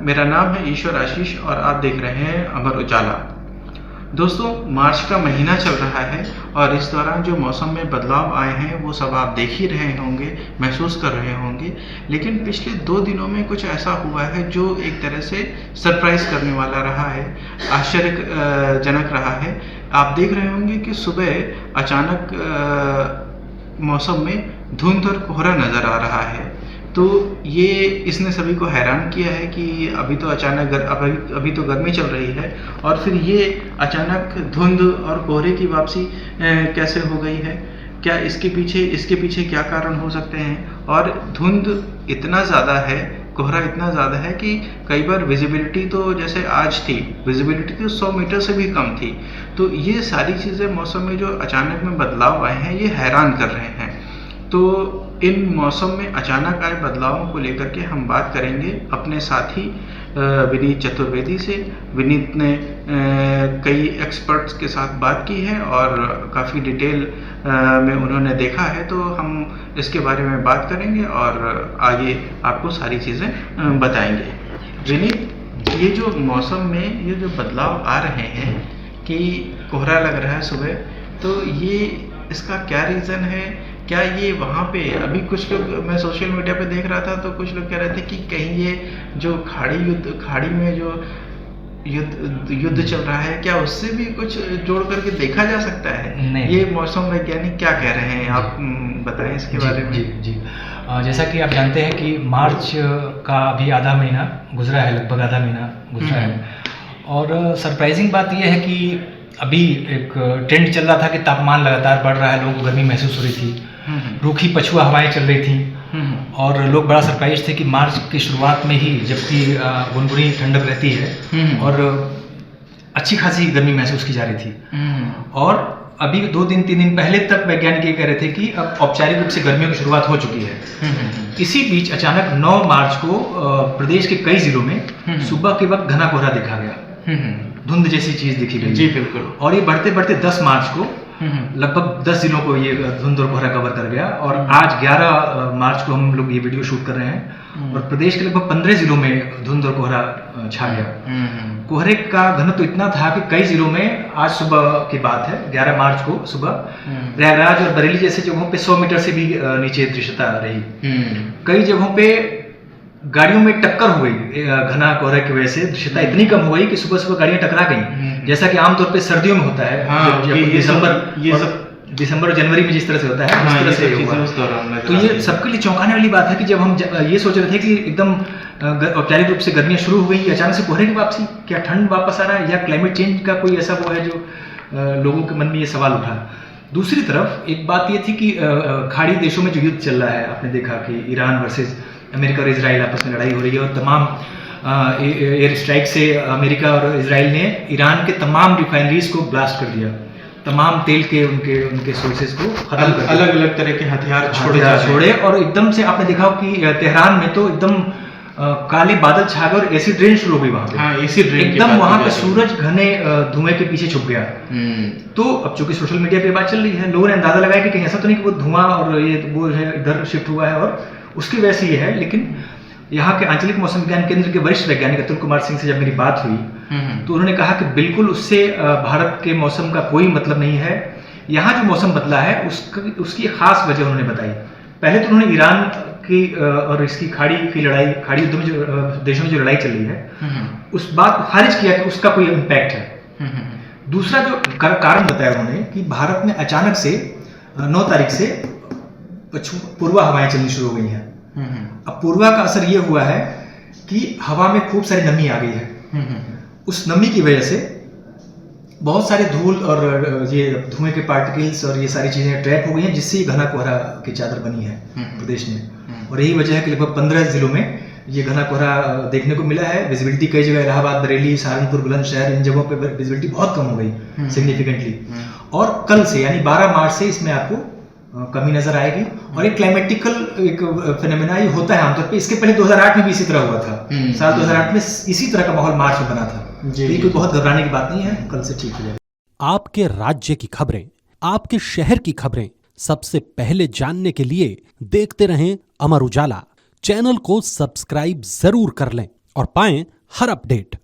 मेरा नाम है ईश्वर आशीष और आप देख रहे हैं अमर उजाला। दोस्तों, मार्च का महीना चल रहा है और इस दौरान जो मौसम में बदलाव आए हैं वो सब आप देख ही रहे होंगे, महसूस कर रहे होंगे। लेकिन पिछले 2 दिनों में कुछ ऐसा हुआ है जो एक तरह से सरप्राइज़ करने वाला रहा है, आश्चर्यजनक रहा है। आप देख रहे होंगे कि सुबह अचानक मौसम में धुंध और कोहरा नज़र आ रहा है। तो ये इसने सभी को हैरान किया है कि अभी तो अचानक अभी तो गर्मी चल रही है और फिर ये अचानक धुंध और कोहरे की वापसी कैसे हो गई है। क्या इसके पीछे क्या कारण हो सकते हैं। और धुंध इतना ज़्यादा है, कोहरा इतना ज़्यादा है कि कई बार विजिबिलिटी तो जैसे आज थी, विजिबिलिटी तो 100 मीटर से भी कम थी। तो ये सारी चीज़ें मौसम में जो अचानक में बदलाव आए हैं ये हैरान कर रहे हैं। तो इन मौसम में अचानक आए बदलावों को लेकर के हम बात करेंगे अपने साथी विनीत चतुर्वेदी से। विनीत ने कई एक्सपर्ट्स के साथ बात की है और काफ़ी डिटेल में उन्होंने देखा है, तो हम इसके बारे में बात करेंगे और आगे आपको सारी चीज़ें बताएंगे। विनीत, ये जो मौसम में ये जो बदलाव आ रहे हैं कि कोहरा लग रहा है सुबह, तो ये इसका क्या रीज़न है। क्या ये वहाँ पे अभी कुछ लोग, मैं सोशल मीडिया पे देख रहा था तो कुछ लोग कह रहे थे कि कहीं ये जो खाड़ी में जो युद्ध चल रहा है, क्या उससे भी कुछ जोड़ करके देखा जा सकता है। नहीं। ये मौसम वैज्ञानिक क्या कह रहे हैं, आप बताएं इसके बारे में। जी जैसा कि आप जानते हैं कि मार्च का अभी आधा महीना गुजरा है, लगभग आधा महीना गुजरा है। और सरप्राइजिंग बात यह है कि अभी एक ट्रेंड चल रहा था कि तापमान लगातार बढ़ रहा है, लोगों को गर्मी महसूस हो रही थी, रूखी पछुआ हवाएं चल रही थी और लोग बड़ा सरप्राइज थे कि मार्च की शुरुआत में ही, जबकि गुनगुनी ठंडक रहती है और अच्छी खासी गर्मी महसूस की जा रही थी। और अभी 2-3 दिन पहले तक वैज्ञानिक ये कह रहे थे कि अब औपचारिक रूप से गर्मियों की शुरुआत हो चुकी है। इसी बीच अचानक 9 मार्च को प्रदेश के कई जिलों में सुबह के वक्त घना कोहरा देखा गया, धुंध जैसी चीज दिखी गई। जी बिल्कुल। और ये बढ़ते बढ़ते 10 मार्च को लगभग 10 जिलों को ये धुंध और कोहरा कवर कर गया और आज 11 मार्च को हम लोग ये वीडियो शूट कर रहे हैं और प्रदेश के लगभग 15 जिलों में धुंध और कोहरा छा गया। कोहरे का घनत्व तो इतना था कि कई जिलों में, आज सुबह की बात है 11 मार्च को सुबह, प्रयागराज और बरेली जैसे जगहों पे 100 मीटर से भी नीचे दृश्यता रही। कई जगहों पे गाड़ियों में टक्कर हो गई, घना कोहरे की वजह से दृश्यता इतनी कम हो गई कि सुबह सुबह गाड़ियां टकरा गई, जैसा कि आमतौर पे सर्दियों में होता है। हाँ, दिसंबर और जनवरी में जिस तरह से होता है, उस तरह से हुआ। तो ये सबके लिए चौंकाने वाली बात है कि जब हम ये सोच रहे थे कि एकदम औपचारिक रूप से गर्मियां शुरू हो गई, अचानक से कोहरे की वापसी, क्या ठंड वापस आ रहा है या क्लाइमेट चेंज का कोई ऐसा वो है जो लोगों के मन में ये सवाल उठा। दूसरी तरफ एक बात ये थी कि खाड़ी देशों में जो युद्ध चल रहा है, आपने देखा कि ईरान वर्सेस अमेरिका और इजराइल आपस में लड़ाई हो रही है और तमाम एयर स्ट्राइक से अमेरिका और इजराइल ने ईरान के तमाम रिफाइनरीज को ब्लास्ट कर दिया, तमाम तेल के उनके सोर्सेज को खत्म कर, अलग अलग तरह के हथियार छोड़े। और एकदम से आपने देखा कि तेहरान में तो एकदम काले बादल छा गए और एसिड रेन शुरू हो गई वहां पे। हाँ, एसिड रेन एकदम वहां पे सूरज घने धुएं के पीछे छुप गया। तो अब चूंकि सोशल मीडिया पे बात चल रही है, लोगों ने अंदाजा लगाया कि कहीं ऐसा तो नहीं कि वो धुआं और ये वो है इधर शिफ्ट हुआ है और उसकी वजह से ये है। लेकिन यहाँ के आंचलिक मौसम विज्ञान केंद्र के वरिष्ठ वैज्ञानिक अतुल कुमार सिंह से जब मेरी बात हुई तो उन्होंने कहा कि बिल्कुल उससे भारत के मौसम का कोई मतलब नहीं है। यहाँ जो मौसम बदला है उसकी खास वजह उन्होंने बताई। पहले तो उन्होंने ईरान की और इसकी खाड़ी युद्ध में जो देशों में जो लड़ाई चल रही है उस बात को खारिज किया कि उसका कोई इम्पैक्ट है। दूसरा जो कारण बताया उन्होंने कि भारत में अचानक से 9 तारीख से पूर्वा हवाएं चलनी शुरू हो गई हैं। अब पूर्वा का असर ये हुआ है कि हवा में खूब सारी नमी आ गई है। उस नमी की वजह से बहुत सारे धूल और ये धुएं के पार्टिकल्स और ये सारी चीजें ट्रैप हो गई हैं, जिससे ये घना कोहरा की चादर बनी है प्रदेश में। और यही वजह है कि लगभग 15 जिलों में ये घना कोहरा देखने को मिला है। विजिबिलिटी कई जगह, इलाहाबाद, बरेली, सहारनपुर, बुलंदशहर, इन जगहों पे विजिबिलिटी बहुत कम हो गई सिग्निफिकेंटली। और कल से यानी 12 मार्च से इसमें आपको कमी नजर आएगी। और एक क्लाइमेटिकल एक फिनोमेना ये होता है आमतौर पे। इसके पहले 2008 में भी इसी तरह हुआ था। साल 2008 में इसी तरह का माहौल मार्च में बना था। तो ये कोई बहुत घबराने की बात नहीं है, कल से ठीक हो जाएगा। आपके राज्य की खबरें, आपके शहर की खबरें सबसे पहले जानने के लिए देखते रहें अमर उजाला। चैनल को सब्सक्राइब जरूर कर लें और पाएं हर अपडेट